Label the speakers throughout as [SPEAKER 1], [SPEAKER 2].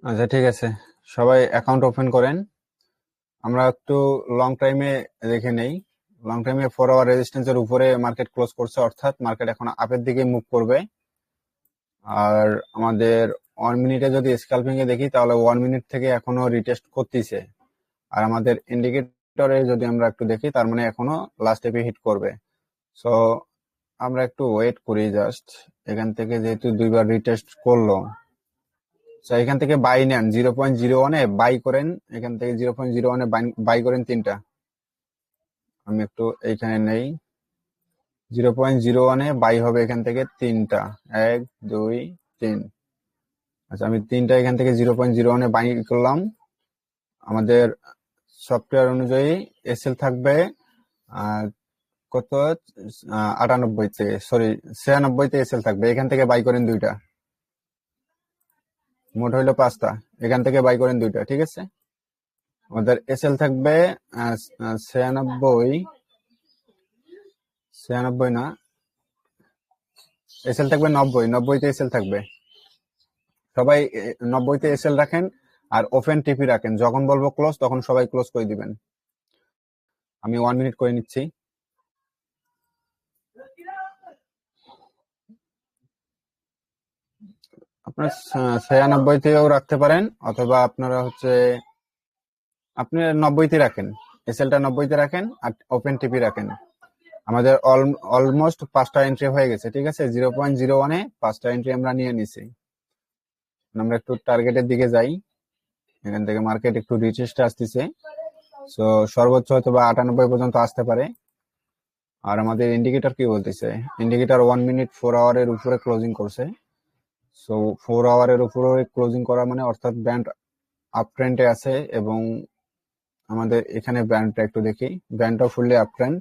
[SPEAKER 1] আচ্ছা, ঠিক আছে। সবাই অ্যাকাউন্ট ওপেন করেন। আমরা একটু লং টাইমে দেখে নেই। লং টাইমে 4 আওয়ার রেজিস্ট্যান্সের উপরে মার্কেট ক্লোজ করছে, অর্থাৎ মার্কেট এখন আপের দিকে মুভ করবে। আর আমাদের 1 মিনিটে যদি স্ক্যালপিং এ দেখি, তাহলে 1 মিনিট থেকে এখনো রিটেস্ট করতেছে। আর আমাদের ইন্ডিকেটরে যদি আমরা একটু দেখি, তার মানে এখনো লাস্ট স্টেপে হিট করবে। সো আমরা একটু ওয়েট করি জাস্ট। এখান থেকে যেহেতু দুইবার রিটেস্ট করলো, এখান থেকে বাই নেন 0.01-এ বাই করেন। এখান থেকে 0.01-এ বাই করেন 3টা। আমি একটু এইখানে নেই। 0.01-এ বাই হবে এখান থেকে 3টা, 1 2 3। আচ্ছা, আমি 3টা এখান থেকে 0.01-এ বাই করলাম। আমাদের সফটওয়্যার অনুযায়ী এসএল থাকবে কত, 98-তে, সরি 96-তে এসএল থাকবে। এখান থেকে বাই করেন 2টা, মোট হইলো 5টা। এখান থেকে বাই করেন 2টা, ঠিক আছে। আমাদের এসএল থাকবে 96, 96 না, এসএল থাকবে 90, 90-তে এসএল থাকবে। সবাই 90-তে এসএল রাখেন আর ওপেন টিপি রাখেন। যখন বলবো ক্লোজ, তখন সবাই ক্লোজ করে দিবেন। আমি 1 মিনিট করে নিচ্ছি। আপনার 96-তেও রাখতে পারেন, অথবা আপনারা আপনি 90-তে রাখেন। এসএলটা 90-তে রাখেন আর ওপেন টিপি রাখেন। আমাদের অলমোস্ট 5টা এন্ট্রি হয়ে গেছে, ঠিক আছে। 0.01-এ 5টা এন্ট্রি আমরা নিয়ে নিছি। আমরা একটু টার্গেটের দিকে যাই। এখান থেকে মার্কেট একটু রিটেস্টে আসতেছে। সো সর্বোচ্চ হয়তো বা 98 পর্যন্ত আসতে পারে। আর আমাদের ইন্ডিকেটর কি বলতেছে? ইন্ডিকেটর 1 মিনিট 4 আওয়ারের উপরে ক্লোজিং করছে। সো 4 আওয়ারের উপরে ক্লোজিং করা মানে অর্থাৎ ব্যান্ড আপ ট্রেন্ডে আছে। এবং আমাদের এখানে ব্যান্ডটা একটু দেখি, ব্যান্ডটা ফুললি আপ ট্রেন্ড,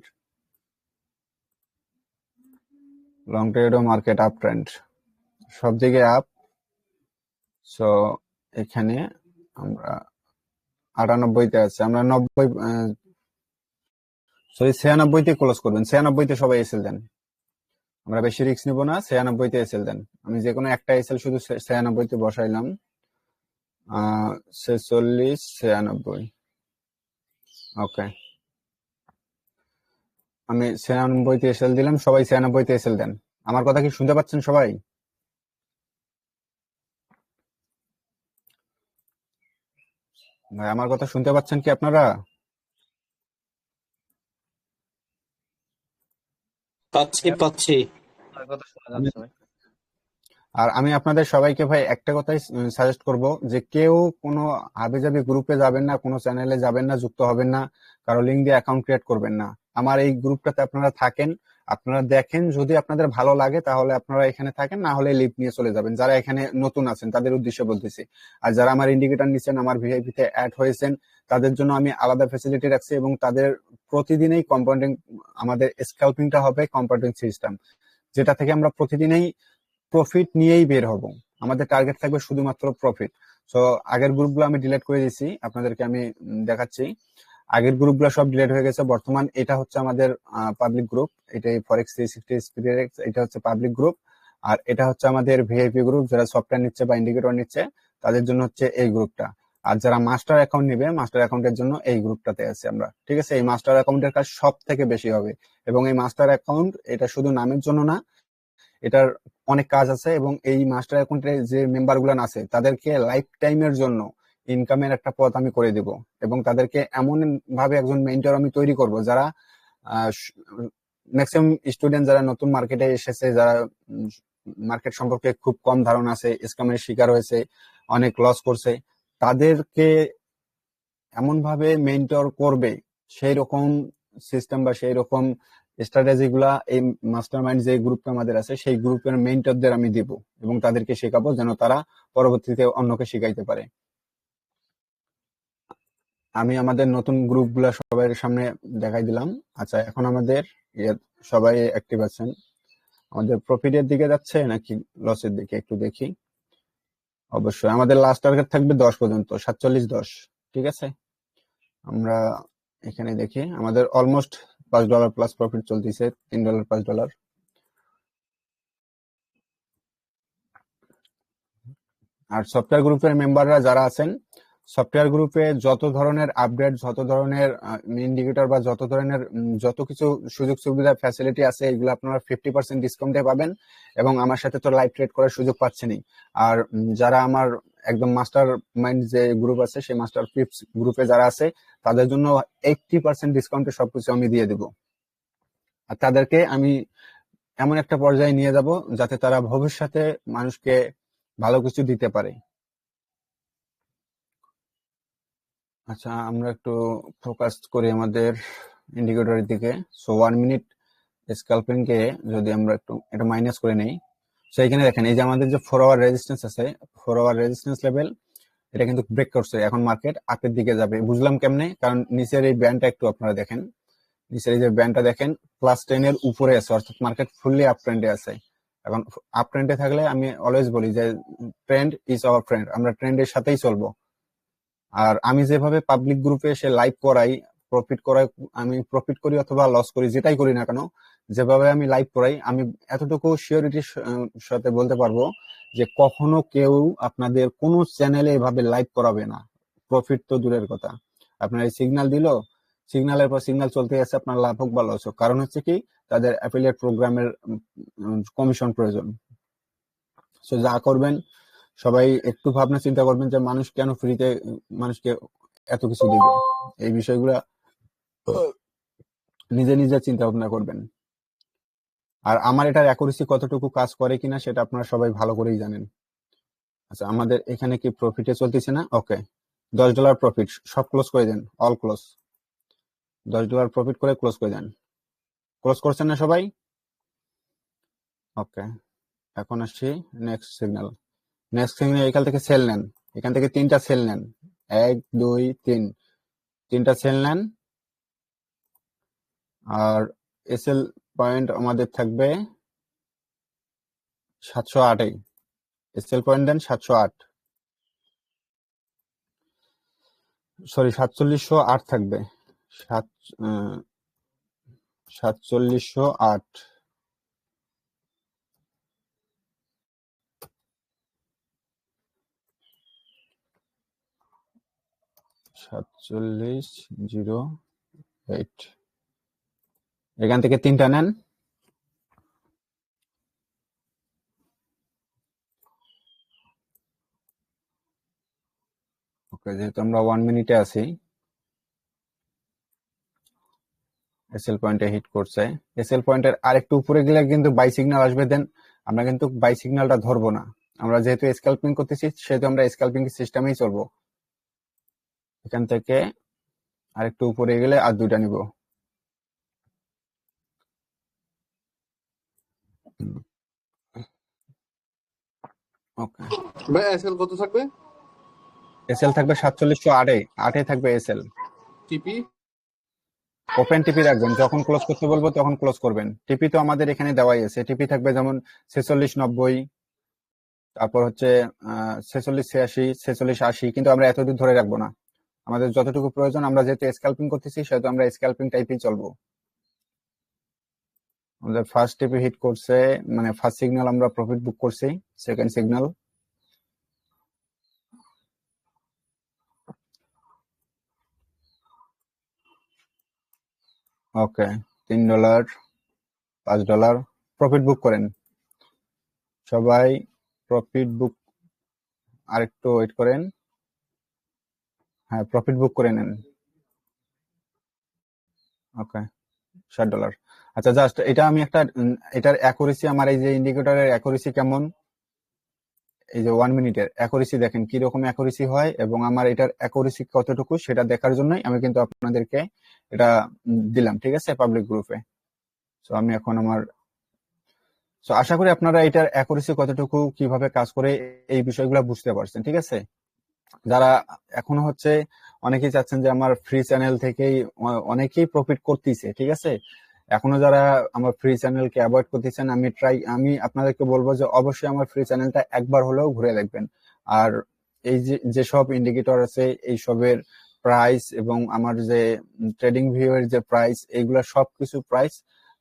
[SPEAKER 1] লং ট্রেডও মার্কেট আপ ট্রেন্ড, সব দিকে আপ। সো এখানে আমরা 98-তে আছে, আমরা 90, সরি 96-তে ক্লোজ করবেন। 96-তে সবাই এসএল দেন, আমরা বেশি রিস্ক নিব না। 96-তে এসএল দেন। আমি যে কোনো একটা এসএল শুধু 96-তে বসাইলাম। 46, 96, ওকে। আমি 96-তে এসএল দিলাম, সবাই 96-তে এসএল দেন। আমার কথা কি শুনতে পাচ্ছেন সবাই? ভাই, আমার কথা শুনতে পাচ্ছেন কি আপনারা?
[SPEAKER 2] পাচ্ছি পাচ্ছি।
[SPEAKER 3] আপনার কথা শোনা
[SPEAKER 1] আমি
[SPEAKER 3] যাচ্ছে ভাই।
[SPEAKER 1] আর আমি আপনাদের সবাইকে ভাই একটা কথাই সাজেস্ট করব, যে কেউ কোনো হাবিজাবি গ্রুপে যাবেন না, কোনো চ্যানেলে যাবেন না, যুক্ত হবেন না, কারো লিঙ্ক দিয়ে অ্যাকাউন্ট ক্রিয়েট করবেন না। আমার এই গ্রুপটাতে আপনারা থাকেন, আপনারা দেখেন, যদি আপনাদের ভালো লাগে তাহলে আপনারা এখানে থাকেন, না হলে লিভ নিয়ে চলে যাবেন। যারা এখানে নতুন আছেন তাদের উদ্দেশ্যে বলতেছি। আর যারা আমার ইন্ডিকেটর নিচ্ছেন, আমার ভিআইপি তে অ্যাড হয়েছেন, তাদের জন্য আমি আলাদা ফ্যাসিলিটি রাখছি। এবং তাদের প্রতিদিনই কম্পাউন্ডিং, আমাদের স্ক্যালপিংটা হবে কম্পাউন্ডিং সিস্টেম, যেটা থেকে আমরা প্রতিদিনই প্রফিট নিয়েই বের হব। আমাদের টার্গেট থাকবে শুধুমাত্র প্রফিট। সো আগের গ্রুপগুলো আমি ডিলিট করে দিয়েছি, আপনাদেরকে আমি দেখাচ্ছি। আগের গ্রুপগুলো সব ডিলিট হয়ে গেছে। বর্তমান এটা হচ্ছে আমাদের পাবলিক গ্রুপ, এটাই ফরেক্স 360 স্পিরিট, এটা হচ্ছে পাবলিক গ্রুপ। আর এটা হচ্ছে আমাদের ভিআইপি গ্রুপ, যারা সফটওয়্যার নিচ্ছে বা ইন্ডিকেটর নিচ্ছে তাদের জন্য হচ্ছে এই গ্রুপটা। আর যারা মাস্টার অ্যাকাউন্ট নিবে, মাস্টার অ্যাকাউন্টের জন্য এই গ্রুপটাতে আছে আমরা, ঠিক আছে। এই মাস্টার অ্যাকাউন্টের কাজ সব থেকে বেশি হবে। এবং এই মাস্টার অ্যাকাউন্ট এটা শুধু নামের জন্য না, এটার অনেক কাজ আছে। এবং এই মাস্টার অ্যাকাউন্টে যে মেম্বার গুলান আছে, তাদেরকে লাইফ টাইমের জন্য ইনকামের একটা পথ আমি করে দিব। এবং তাদেরকে এমন ভাবে একজন মেন্টর আমি তৈরি করব, যারা ম্যাক্সিমাম স্টুডেন্ট যারা নতুন মার্কেটে এসেছে, যারা মার্কেট সম্পর্কে খুব কম ধারণা আছে, স্ক্যামের শিকার হয়েছে, অনেক লস করছে, তাদেরকে এমন ভাবে মেন্টর করবে, সেই রকম সিস্টেম বা সেই রকম স্ট্র্যাটেজি গুলা এই মাস্টার মাইন্ড যে গ্রুপটা আমাদের আছে, সেই গ্রুপের মেন্টরদের আমি দিব। এবং তাদেরকে শেখাবো যেন তারা পরবর্তীতে অন্যকে শিখাইতে পারে। আমি আমাদের নতুন গ্রুপগুলা সবার সামনে দেখাই দিলাম। আচ্ছা, এখন আমাদের সবাই অ্যাক্টিভ আছেন। আমাদের প্রফিটের দিকে যাচ্ছে নাকি লসের দিকে একটু দেখি। অবশ্যই আমাদের লাস্ট টার্গেট থাকবে 10 পর্যন্ত, 47.10, ঠিক আছে। আমরা এখানে দেখি আমাদের অলমোস্ট $5 প্লাস প্রফিট চলতেছে, $3, $5। আর সফটওয়্যার গ্রুপের মেম্বাররা যারা আছেন, সফটওয়্যার গ্রুপে যত ধরনের আপডেট, যত ধরনের ইন্ডিকেটর বা যত ধরনের যত কিছু সুযোগ সুবিধা ফ্যাসিলিটি আছে, এগুলো আপনারা 50% ডিসকাউন্টে পাবেন এবং আমার সাথে তো লাইভ ট্রেড করার সুযোগ পাচ্ছেনই। আর যারা আমার একদম মাস্টার মাইন্ড যে গ্রুপ আছে, সেই মাস্টার পিপস গ্রুপে যারা আছে, তাদের জন্য 80% ডিসকাউন্টে সবকিছু আমি দিয়ে দেব। আর তাদেরকে আমি এমন একটা পর্যায়ে নিয়ে যাব যাতে তারা ভবিষ্যতে মানুষকে ভালো কিছু দিতে পারে। আচ্ছা, আমরা একটু ফোকাস করি আমাদের ইন্ডিকেটরের দিকে। সো 1 মিনিট স্ক্যালপিং কে যদি আমরা একটু এটা মাইনাস করে নেই, সো এখানে দেখেন এই যে আমাদের যে 4 আওয়ার রেজিস্ট্যান্স আছে, 4 আওয়ার রেজিস্ট্যান্স লেভেল, এটা কিন্তু ব্রেক করছে। এখন মার্কেট আপের দিকে যাবে। বুঝলাম কেমনে? কারণ নিচের এই ব্যান্ডটা একটু আপনারা দেখেন, নিচের এই যে ব্যান্ডটা দেখেন +10 এর উপরে আছে, অর্থাৎ মার্কেট ফুললি আপ ট্রেন্ডে আছে। এখন আপ ট্রেন্ডে থাকলে আমি অলওয়েজ বলি যে ট্রেন্ড ইজ আওয়ার ফ্রেন্ড, আমরা ট্রেন্ডের সাথেই চলবো। আর আমি যেভাবে পাবলিক গ্রুপে এসে লাইভ করাই, আমি প্রফিট করি অথবা লস করি, যেটাই করি না কেন, যেভাবে আমি লাইভ করাই, আমি এতটুকু শিওরিটির সাথে বলতে পারবো যে কখনো কেউ আপনাদের কোনো চ্যানেলে এভাবে লাইভ করাবে না। প্রফিট তো দূরের কথা, আপনার এই সিগন্যাল দিল, সিগন্যালের পর সিগন্যাল চলতে গেছে, আপনার লাভ হোক বা লস হোক, কারণ হচ্ছে কি তাদের অ্যাফিলিয়েট প্রোগ্রামের কমিশন প্রয়োজন। সো যা করবেন সবাই একটু ভাবনা চিন্তা করবেন যে মানুষ কেন ফ্রিতে মানুষকে এত কিছু দিবে, এই বিষয়গুলা নিজে নিজে চিন্তা ভাবনা করবেন। আর আমার এটার অ্যাকুরেসি কতটুকু কাজ করে কিনা সেটা আপনারা সবাই ভালো করেই জানেন। আচ্ছা, আমাদের এখানে কি প্রফিটে চলতেছে না? ওকে, $10 প্রফিট, সব ক্লোজ করে দেন, অল ক্লোজ। $10 প্রফিট করে ক্লোজ করে দেন। ক্লোজ করছেন না সবাই? ওকে, এখন আসছি নেক্সট সিগন্যাল। নেক্সট সিগন্যাল এখান থেকে সেল নেন, এখান থেকে 3টা সেল নেন, 1 2 3, 3টা সেল নেন। আর এসএল পয়েন্ট আমাদের থাকবে 708-এ, এসএল পয়েন্ট দেন 708, সরি 4708 থাকবে, 4708। 4708, এখান থেকে 3টা নেন। ওকে, যেহেতু আমরা 1 মিনিটে আছি, এসএল পয়েন্টে হিট করছে। এসএল পয়েন্টের আরেকটু উপরে গেলে কিন্তু বাই সিগন্যাল আসবে, দেন আমরা কিন্তু বাই সিগন্যালটা ধরবো না। আমরা যেহেতু স্ক্যালপিং করতেছি, সেহেতু আমরা স্ক্যালপিং সিস্টেমেই চলবো। এখান থেকে আরেকটু উপরে গেলে আর 2টা নিব। ওকে,
[SPEAKER 3] ভাই এসএল কত থাকবে?
[SPEAKER 1] এসএল থাকবে 4708-এ, 8-এ থাকবে এসএল।
[SPEAKER 3] টিপি
[SPEAKER 1] ওপেন টিপি রাখবেন, যখন ক্লোজ করতে বলবো তখন ক্লোজ করবেন। টিপি তো আমাদের এখানে দেওয়াই আছে, টিপি থাকবে যেমন 4690, তারপর হচ্ছে 4686, 4680, কিন্তু আমরা এতদূর ধরে রাখবো না। আমাদের যতটুকু প্রয়োজন, আমরা যেহেতু স্ক্যালপিং করতেছি সেহেতু আমরা স্ক্যালপিং টাইপেই চলবো। আমাদের ফার্স্ট টিপি হিট করছে, মানে ফার্স্ট সিগন্যাল আমরা প্রফিট বুক করছি, সেকেন্ড সিগন্যাল ওকে, $3, $5 প্রফিট বুক করেন সবাই, প্রফিট বুক। আরেকটু ওয়েট করেন, হ্যাঁ প্রফিট বুক করে নেন। ওকে, $60। আচ্ছা, জাস্ট এটা আমি একটা এটার অ্যাকুরেসি, আমার এই যে ইন্ডিকেটরের অ্যাকুরেসি কেমন, এই যে 1 মিনিটের অ্যাকুরেসি দেখেন কি রকম অ্যাকুরেসি হয়, এবং আমার এটার অ্যাকুরেসি কতটুকু সেটা দেখার জন্যই আমি কিন্তু আপনাদেরকে এটা দিলাম, ঠিক আছে, পাবলিক গ্রুপে। তো আমি এখন তো আশা করি আপনারা এটার অ্যাকুরেসি কতটুকু, কিভাবে কাজ করে, এই বিষয়গুলো বুঝতে পারছেন, ঠিক আছে। যারা এখনো হচ্ছে অনেকেই চাচ্ছেন যে আমার ফ্রি চ্যানেল থেকেই, অনেকেই প্রফিট করতেছে, ঠিক আছে, এখনো যারা আমার ফ্রি চ্যানেলকে অ্যাভয়েড করতেছেন, আমি আপনাদেরকে বলবো যে অবশ্যই আমার ফ্রি চ্যানেলটা একবার হলেও ঘুরে দেখবেন। আর এই যেসব ইন্ডিকেটর আছে, এই সবের প্রাইস এবং আমার যে ট্রেডিং ভিউ এর যে প্রাইস, এইগুলা সবকিছু প্রাইস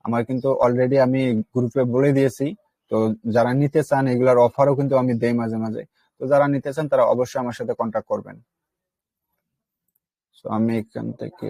[SPEAKER 1] আমার কিন্তু অলরেডি আমি গ্রুপে বলে দিয়েছি। তো যারা নিতে চান, এগুলার অফারও কিন্তু আমি দেই মাঝে মাঝে। তো যারা নিতে চান তারা অবশ্যই আমার সাথে কন্ট্যাক্ট করবেন। তো আমি এখান থেকে